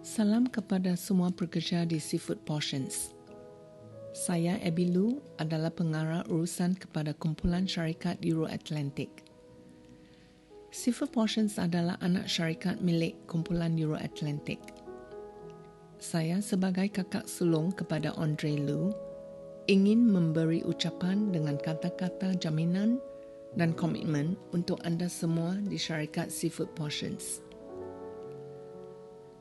Salam kepada semua pekerja di Seafood Portions. Saya Abby Lu adalah pengarah urusan kepada kumpulan syarikat Euro Atlantic. Seafood Portions adalah anak syarikat milik kumpulan Euro Atlantic. Saya sebagai kakak sulung kepada Andre Lu ingin memberi ucapan dengan kata-kata jaminan dan komitmen untuk anda semua di syarikat Seafood Portions.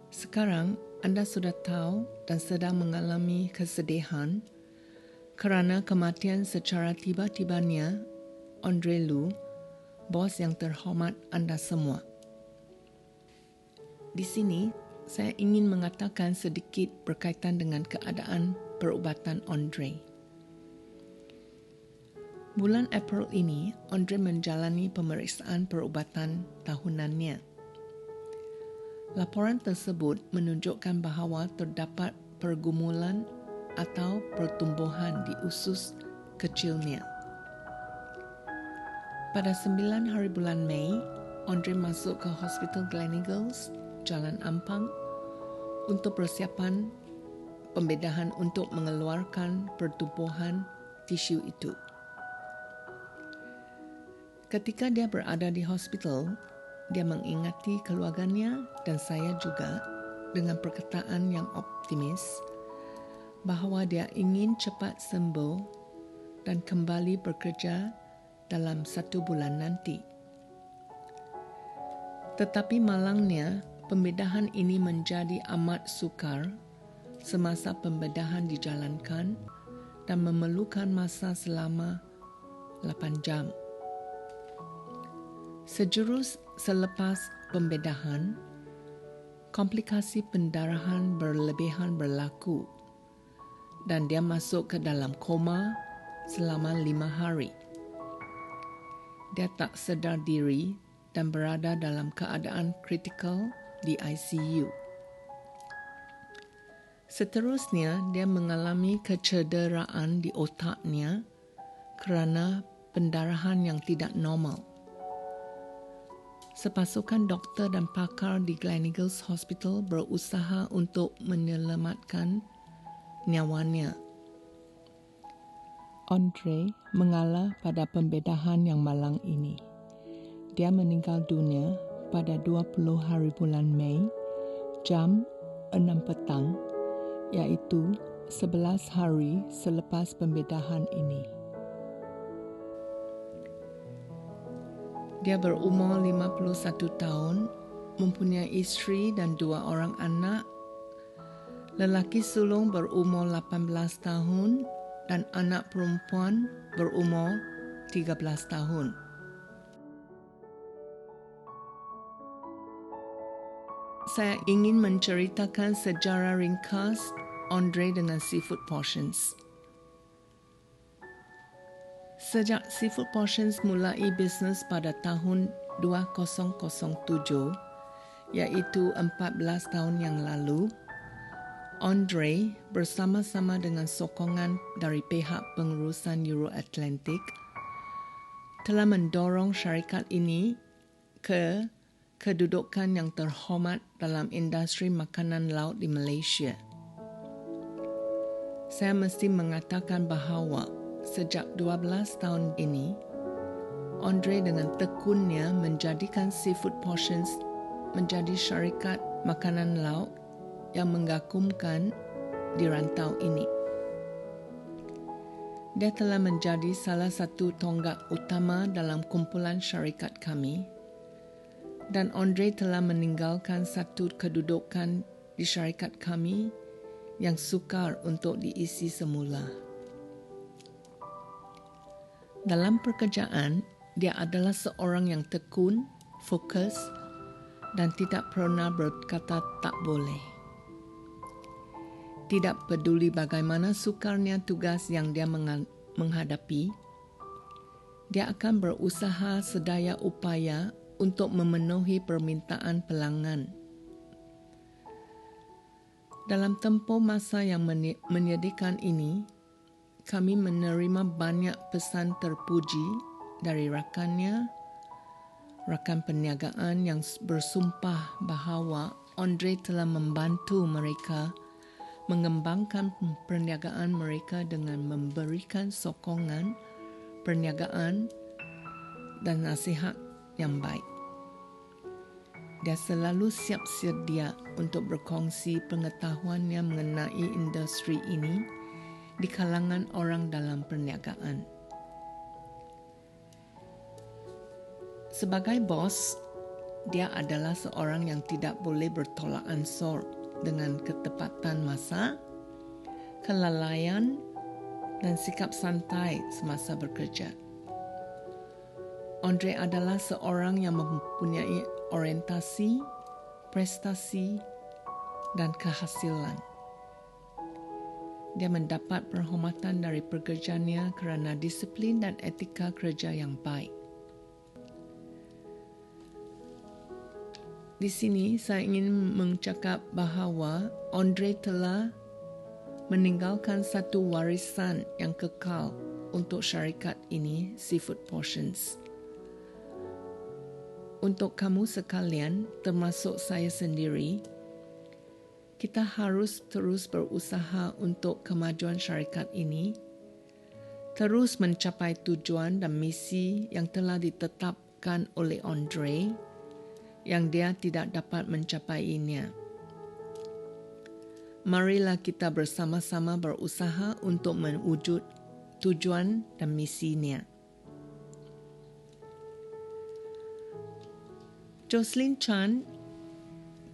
Sekarang anda sudah tahu dan sedang mengalami kesedihan kerana kematian secara tiba-tibanya Andre Lu, bos yang terhormat anda semua. Di sini, saya ingin mengatakan sedikit berkaitan dengan keadaan perubatan Andre. Bulan April ini, Andre menjalani pemeriksaan perubatan tahunannya. Laporan tersebut menunjukkan bahawa terdapat pergumulan atau pertumbuhan di usus kecilnya. Pada 9 hari bulan Mei, Andre masuk ke Hospital Gleneagles, Jalan Ampang, untuk persiapan pembedahan untuk mengeluarkan pertumbuhan tisu itu. Ketika dia berada di hospital, dia mengingati keluarganya dan saya juga dengan perkataan yang optimis bahawa dia ingin cepat sembuh dan kembali bekerja dalam 1 bulan nanti. Tetapi malangnya, pembedahan ini menjadi amat sukar semasa pembedahan dijalankan dan memerlukan masa selama 8 jam. Sejurus selepas pembedahan, komplikasi pendarahan berlebihan berlaku dan dia masuk ke dalam koma selama 5 hari. Dia tak sedar diri dan berada dalam keadaan kritikal di ICU. Seterusnya, dia mengalami kecederaan di otaknya kerana pendarahan yang tidak normal. Sepasukan doktor dan pakar di Gleneagles Hospital berusaha untuk menyelamatkan nyawanya. Andre mengalah pada pembedahan yang malang ini. Dia meninggal dunia pada 20 hari bulan Mei, jam 6 petang, iaitu 11 hari selepas pembedahan ini. Dia berumur 51 tahun, mempunyai isteri dan 2 orang anak. Lelaki sulung berumur 18 tahun dan anak perempuan berumur 13 tahun. Saya ingin menceritakan sejarah ringkas Andre dengan Seafood Portions. Sejak Seafood Portions mulai bisnes pada tahun 2007, iaitu 14 tahun yang lalu, Andre bersama-sama dengan sokongan dari pihak pengurusan Euro Atlantic telah mendorong syarikat ini ke kedudukan yang terhormat dalam industri makanan laut di Malaysia. Saya mesti mengatakan bahawa sejak 12 tahun ini, Andre dengan tekunnya menjadikan Seafood Portions menjadi syarikat makanan laut yang mengagumkan di rantau ini. Dia telah menjadi salah satu tonggak utama dalam kumpulan syarikat kami dan Andre telah meninggalkan satu kedudukan di syarikat kami yang sukar untuk diisi semula. Dalam pekerjaan, dia adalah seorang yang tekun, fokus dan tidak pernah berkata tak boleh. Tidak peduli bagaimana sukarnya tugas yang dia menghadapi, dia akan berusaha sedaya upaya untuk memenuhi permintaan pelanggan. Dalam tempoh masa yang menyedihkan ini, kami menerima banyak pesan terpuji dari rakan perniagaan yang bersumpah bahawa Andre telah membantu mereka mengembangkan perniagaan mereka dengan memberikan sokongan, perniagaan dan nasihat yang baik. Dia selalu siap sedia untuk berkongsi pengetahuannya mengenai industri ini di kalangan orang dalam perniagaan. Sebagai bos, dia adalah seorang yang tidak boleh bertolak ansur dengan ketepatan masa, kelalaian, dan sikap santai semasa bekerja. Andre adalah seorang yang mempunyai orientasi, prestasi, dan kehasilan. Dia mendapat penghormatan dari pekerjaannya kerana disiplin dan etika kerja yang baik. Di sini saya ingin mencakap bahawa Andre telah meninggalkan satu warisan yang kekal untuk syarikat ini, Seafood Portions. Untuk kamu sekalian, termasuk saya sendiri, kita harus terus berusaha untuk kemajuan syarikat ini, terus mencapai tujuan dan misi yang telah ditetapkan oleh Andre, yang dia tidak dapat mencapainya. Marilah kita bersama-sama berusaha untuk mewujud tujuan dan misinya. Jocelyn Chan,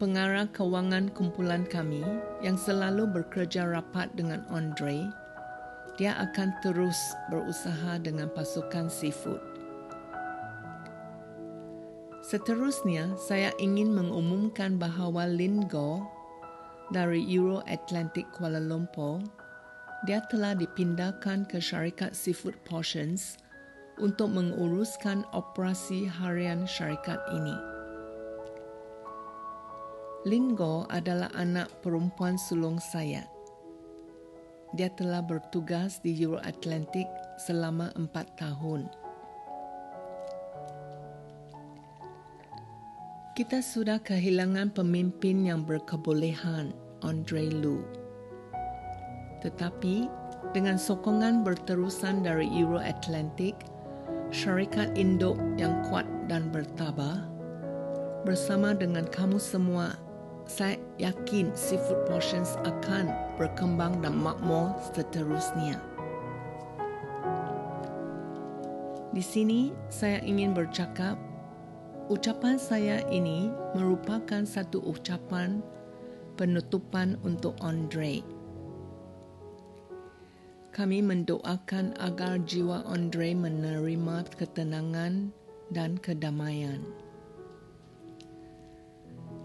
pengarah kewangan kumpulan kami yang selalu bekerja rapat dengan Andre, dia akan terus berusaha dengan pasukan seafood. Seterusnya, saya ingin mengumumkan bahawa Lin Go dari Euro Atlantic Kuala Lumpur, dia telah dipindahkan ke syarikat Seafood Portions untuk menguruskan operasi harian syarikat ini. Lin Go adalah anak perempuan sulung saya. Dia telah bertugas di Euro Atlantic selama 4 tahun. Kita sudah kehilangan pemimpin yang berkebolehan, Andre Lu. Tetapi, dengan sokongan berterusan dari Euro Atlantic, syarikat induk yang kuat dan bertabah, bersama dengan kamu semua, saya yakin Seafood Portions akan berkembang dan makmur seterusnya. Di sini, saya ingin bercakap, ucapan saya ini merupakan satu ucapan penutupan untuk Andre. Kami mendoakan agar jiwa Andre menerima ketenangan dan kedamaian.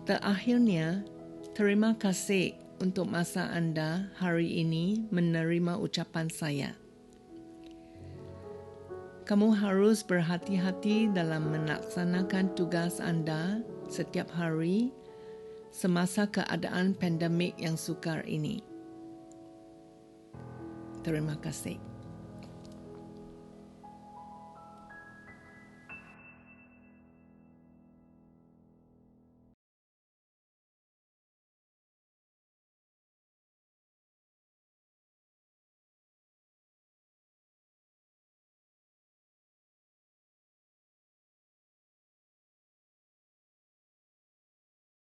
Terakhirnya, terima kasih untuk masa anda hari ini menerima ucapan saya. Kamu harus berhati-hati dalam melaksanakan tugas anda setiap hari semasa keadaan pandemik yang sukar ini. Terima kasih.